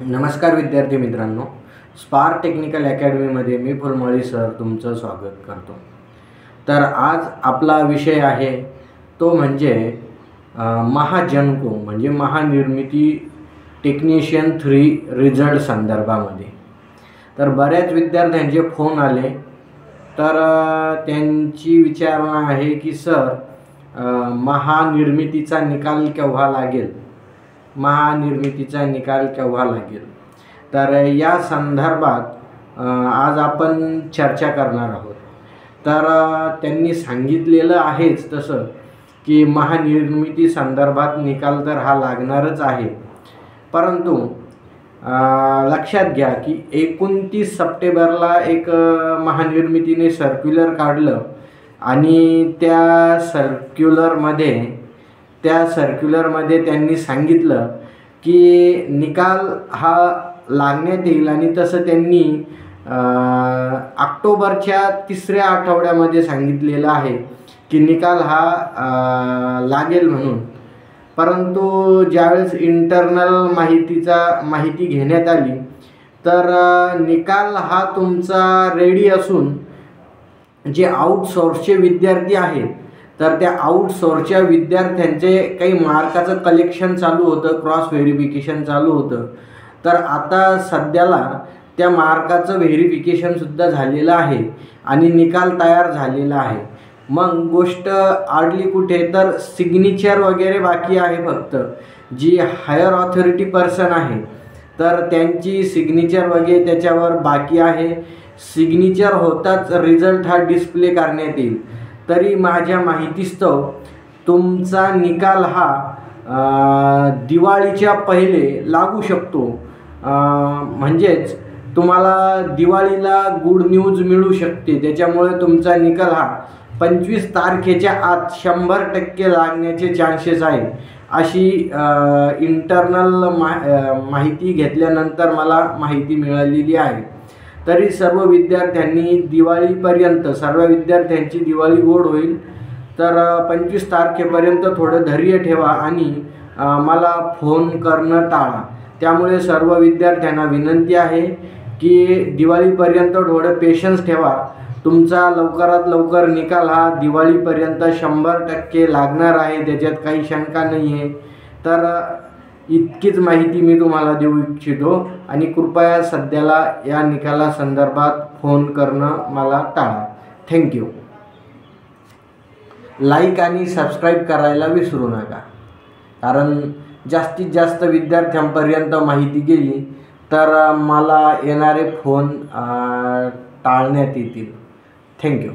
नमस्कार विद्यार्थी मित्रांनो, स्पार्क टेक्निकल अकॅडमीमध्ये मी फुलमाळी सर तुमचं स्वागत करतो। तर आज आपला विषय आहे तो म्हणजे महाजनको म्हणजे महानिर्मिती टेक्निशियन 3 रिझल्ट संदर्भामध्ये। तर बऱ्याच विद्यार्थ्यांचे फोन आले, तर त्यांची विचारणा आहे की सर महानिर्मितीचा निकाल केव्हा लागेल, महानिर्मितीचा निकाल केव्हा लागेल। तर या संदर्भात आज आपण चर्चा करणार आहोत। तर त्यांनी सांगितलेलं आहेच तसं की महानिर्मिती संदर्भात निकाल तर हा लागणारच आहे, परंतु लक्षात घ्या की 29 सप्टेंबरला एक महानिर्मितीने सर्क्युलर काढलं आणि त्या सर्क्युलरमध्ये त्यांनी सांगितलं की निकाल हा लागण्यात येईल आणि तसं त्यांनी ऑक्टोबरच्या 3ऱ्या आठवड्यामध्ये सांगितलेलं आहे की निकाल हा लागेल म्हणून। परंतु ज्यावेळेस इंटरनल माहिती घेण्यात आली तर निकाल हा तुमचा रेडी असून जे आउटसोर्सचे विद्यार्थी आहेत तर त्या आउटसोर्सच्या विद्यार्थ्यांचे काही मार्काचं कलेक्शन चालू होतं, क्रॉस व्हेरिफिकेशन चालू होतं। तर आता सध्याला त्या मार्काचं व्हेरिफिकेशनसुद्धा झालेलं आहे आणि निकाल तयार झालेला आहे। मग गोष्ट आडली कुठे, तर सिग्नेचर वगैरे बाकी आहे। फक्त जी हायर ऑथॉरिटी पर्सन आहे तर त्यांची सिग्नेचर वगैरे त्याच्यावर बाकी आहे। सिग्नेचर होताच रिझल्ट हा डिस्प्ले करण्यात येईल। तरी माझ्या माहितीस्तव तुमचा निकाल हा दिवाळीच्या पहिले लागू शकतो। म्हणजेच तुम्हाला दिवाळीला गुड न्यूज मिळू शकते, त्याच्यामुळे तुमचा निकाल हा 25 तारखेच्या आत 100% लागण्याचे चान्सेस आहे, अशी इंटरनल माहिती घेतल्यानंतर मला माहिती मिळालेली आहे। तरी सर्व विद्यार्थ्यांनी दिवाळीपर्यंत, सर्व विद्यार्थ्यांची दिवाळी गोड होईल। तर 25 तारखेपर्यंत थोडं धैर्य ठेवा आणि मला फोन करणं टाळा। त्यामुळे सर्व विद्यार्थ्यांना विनंती आहे की दिवाळीपर्यंत थोडं पेशन्स ठेवा। तुमचा लवकरात लवकर निकाल हा दिवाळीपर्यंत 100% लागणार आहे, त्याच्यात काही शंका नाही आहे। तर इतकीच माहिती मी तुम्हाला देऊ इच्छितो आणि कृपया सध्याला या निकालासंदर्भात फोन करणं मला टाळा। थँक्यू। लाईक आणि सबस्क्राईब करायला विसरू नका, कारण जास्तीत जास्त विद्यार्थ्यांपर्यंत माहिती गेली तर मला येणारे फोन टाळण्यात येतील। थँक्यू।